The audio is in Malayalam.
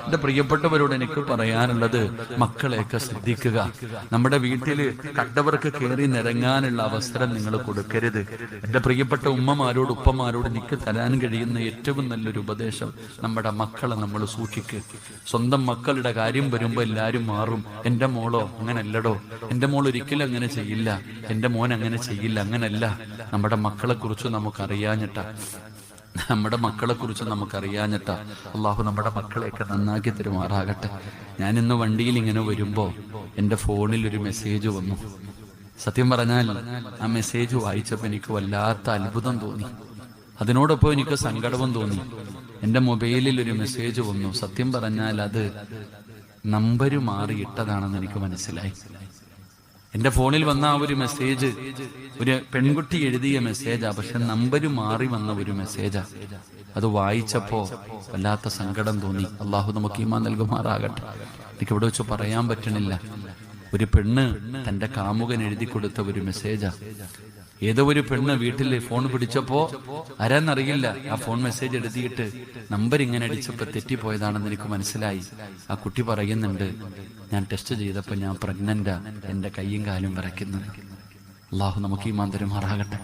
എന്റെ പ്രിയപ്പെട്ടവരോട് എനിക്ക് പറയാനുള്ളത്, മക്കളെയൊക്കെ ശ്രദ്ധിക്കുക. നമ്മുടെ വീട്ടിൽ കണ്ടവർക്ക് കയറി നിരങ്ങാനുള്ള അവസരം നിങ്ങൾ കൊടുക്കരുത്. എന്റെ പ്രിയപ്പെട്ട ഉമ്മമാരോട് ഉപ്പമാരോട് എനിക്ക് തരാൻ കഴിയുന്ന ഏറ്റവും നല്ലൊരു ഉപദേശം, നമ്മുടെ മക്കളെ നമ്മൾ സൂക്ഷിക്കുക. സ്വന്തം മക്കളുടെ കാര്യം വരുമ്പോ എല്ലാരും മാറും. എന്റെ മോളോ അങ്ങനല്ലടോ, എന്റെ മോൾ ഒരിക്കലും അങ്ങനെ ചെയ്യില്ല, എന്റെ മോൻ അങ്ങനെ ചെയ്യില്ല. അങ്ങനല്ല. നമ്മുടെ മക്കളെ കുറിച്ച് നമുക്കറിയാഞ്ഞിട്ടാ, അള്ളാഹു നമ്മുടെ മക്കളെയൊക്കെ നന്നാക്കി തരുമാറാകട്ടെ. ഞാൻ ഇന്ന് വണ്ടിയിൽ ഇങ്ങനെ വരുമ്പോ എന്റെ ഫോണിൽ ഒരു മെസ്സേജ് വന്നു. സത്യം പറഞ്ഞാൽ ആ മെസ്സേജ് വായിച്ചപ്പോൾ എനിക്ക് വല്ലാത്ത അത്ഭുതം തോന്നി, അതിനോടൊപ്പം എനിക്ക് സങ്കടവും തോന്നി. എന്റെ മൊബൈലിൽ ഒരു മെസ്സേജ് വന്നു. സത്യം പറഞ്ഞാൽ അത് നമ്പര് മാറിയിട്ടതാണെന്ന് എനിക്ക് മനസ്സിലായി. എന്റെ ഫോണിൽ വന്ന ആ ഒരു മെസ്സേജ് ഒരു പെൺകുട്ടി എഴുതിയ മെസ്സേജാ, പക്ഷെ നമ്പര് മാറി വന്ന ഒരു മെസ്സേജാ. അത് വായിച്ചപ്പോ വല്ലാത്ത സങ്കടം തോന്നി. അള്ളാഹു നമുക്ക് ഈമാൻ നൽകുമാറാകട്ടെ. എനിക്കിവിടെ വെച്ച് പറയാൻ പറ്റണില്ല. ഒരു പെണ്ണ് തന്റെ കാമുകൻ എഴുതി കൊടുത്ത ഒരു മെസ്സേജാ. ഏതോ ഒരു പെണ്ണ് വീട്ടിൽ ഫോൺ പിടിച്ചപ്പോ ആരാന്നറിയില്ല, ആ ഫോൺ മെസ്സേജ് എഴുതിയിട്ട് നമ്പർ ഇങ്ങനെ അടിച്ചപ്പോ തെറ്റിപ്പോയതാണെന്ന് എനിക്ക് മനസ്സിലായി. ആ കുട്ടി പറയുന്നുണ്ട്, ഞാൻ ടെസ്റ്റ് ചെയ്തപ്പോ ഞാൻ പ്രഗ്നന്റാ, എന്റെ കൈയും കാലും വിറയ്ക്കുന്നത്. അള്ളാഹു നമുക്ക് ഈമാൻ തരുമാറാകട്ടെ.